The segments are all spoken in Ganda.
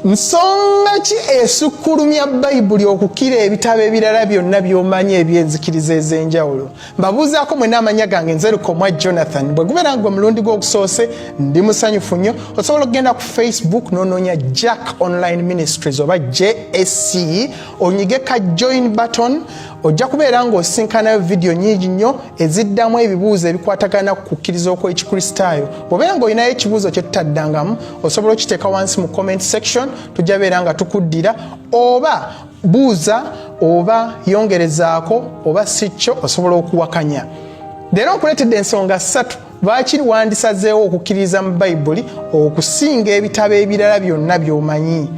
nsonga ki esukkulumya Bayibuli okukira ebitabo ebirala byonna by'omanyi ebyenzikiriza ez'enjawulo? Mbabuuzaako mwenna amanya gange nzerukomwa Jonathan. Bwe gubeera gwe mulundi gw'okusoose ndi musanyufu nnyo. Osobola okugenda ku Facebook n'onoonya Jack Online Ministries oba JSC, onyige ka join button, ojja kubeera ng'osinkanayo video nnyingi nnyo eziddamu ebibuuzo ebikwatagana ku kukkiriza okw'Ekikristaayo. Bw'obeera ng'olinayo ekibuuzo kye tutaddangamu, osobola okiteeka wansi mu comment section, tujja beera nga tukuddira, oba buuza oba yongerezaako oba si kyo osobola okuwakanya. Leero nkuleetedde ensonga 3 lwaki wandisazeewo okukkiriza mu Bayibuli okusinga ebitabo ebirala byonna by'omanyi.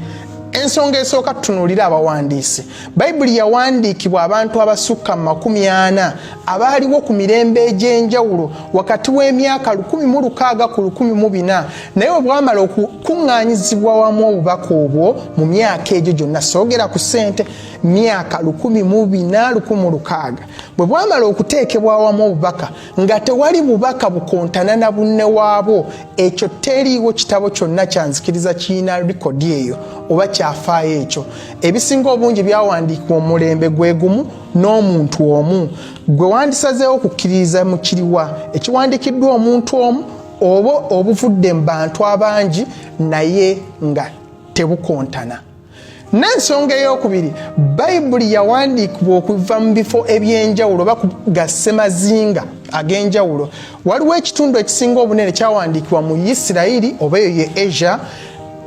Ensonga esooka tutunuulira abawandiisi. Bayibuli yawandiikibwa abantu abasukka 40 abaaliwo ku mirembe egy'enjawulo wakati w'emyaka 1600 ku 1400, naye obwamala okukuŋŋaanyizibwa wamu obubaka obwo mu myaka egyo gyonna, soogera ku ssente, myaka 1400 bwe bwamala okuteekebwa wamu obubaka nga tewali bubaka bukontana na bunne waabwo, ekyo teriiwo kitabo kyonna kyanzikiriza kirina likodi eyo oba kyafaayo ekyo. Ebisinga obungi byawandiikibwa omulembe gwe gumu n'omuntu omu. Gwe wandisazeewo okukkiriza mu kiriwa ekiwandiikiddwa omuntu omu oba obuvudde mu bantu abangi naye nga tebukontana. N'ensonga ey'okubiri, Bayibuli yawandiikibwa okuva mu bifo eby'enjawulo oba ga ssemazinga ag'enjawulo. Waliwo ekitundu ekisinga obunene kyawandiikibwa mu Isirayiri oba eyo ye Asia,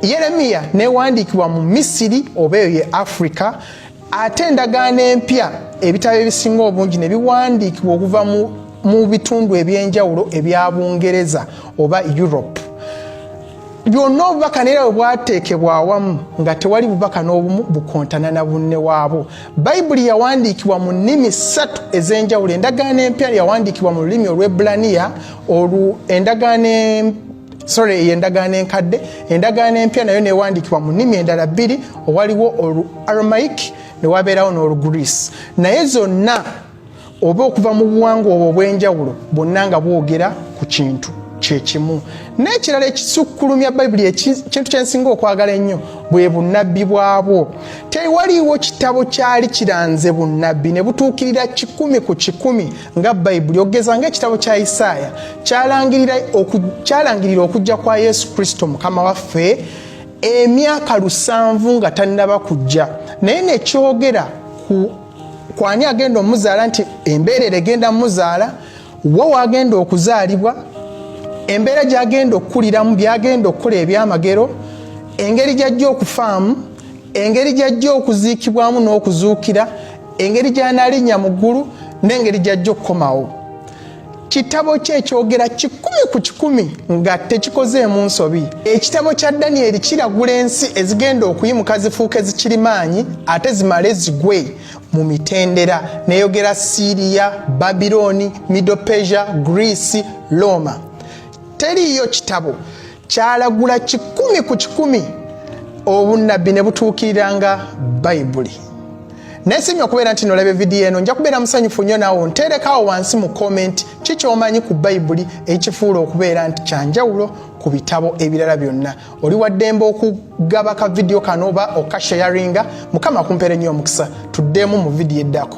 Yeremiya newandiikibwa mu Misiri oba eyo ye Africa, ate endagaano empya ebitabo ebisinga obungi ne biwandiikibwa okuva mu bitundu eby'enjawulo ebya Bungereza oba Europe. Byonna obubaka neera bwe bwateekebwa awamu nga tewali bubaka n'obumu bukontana na bunne waabwo. Bayibuli yawandiikibwa mu nnimi 3 ez'enjawulo. Endagaano empya yawandiikibwa mu lulimi olw'Ebbulaniya, endagaano enkadde. Endagaano empya nayo newandiikibwa mu nnimi endala 2, owaliwo Olu-Aramaic ne wabeerawo n'Olugreece. Naye zonna oba okuva mu buwangwa obwo obw'enjawulo bwonna nga bwogera ku kintu kyekimu. N'ekirala ekisukkulumya Bayibuli, ekintu kyensinga okwagala ennyo bwe bunnabbi bwabwo. Tewaliiwo kitabo kyali kiranze bunnabbi ne butuukirira 100 ku 100 nga Bayibuli. Ogeza ng'ekitabo kya Isaaya kyalangirira okujja kwa Yesu Kristo Mukama waffe emyaka 700 nga tannaba kujja, naye ne kyogera ku ani agenda omuzaala nti embeerera egenda muzaala, wa wagenda okuzaalibwa, embeera gy'agenda okkuliramu, by'agenda okukola ebyamagero, engeri gy'ajja okufaamu, engeri gy'ajja okuziikibwamu n'okuzuukira, engeri gy'analinnya mu ggulu n'engeri gy'ajja okukomawo. Kitabo kye kyogera 100 ku 100 nga tekikozeemu nsobi. Ekitabo kya Danyeri kiragula ensi ezigenda okuyimuka zifuuke zikirimaanyi ate zimale zigwe mu mitendera, neeyogera Siriya, Babiloni, Middle Persia, Greece, Roma. Teriiyo kitabo kyalagula 100 ku 100 obunnabbi ne butuukirira nga Bayibuli. Nesimye okubeera nti nolaba vidiyo eno, nja kubeera musanyufu nnyo naawe onteerekawo wansi mu comment kikyomanyi ku Bayibuli ekifuula okubeera nti kyanjawulo ku bitabo ebirala byonna. Oli waddembe okugaba ka vidiyo kano oba okasharinga. Mukama akumpeere nnyo omukisa. Tuddemu mu vidiyo eddako.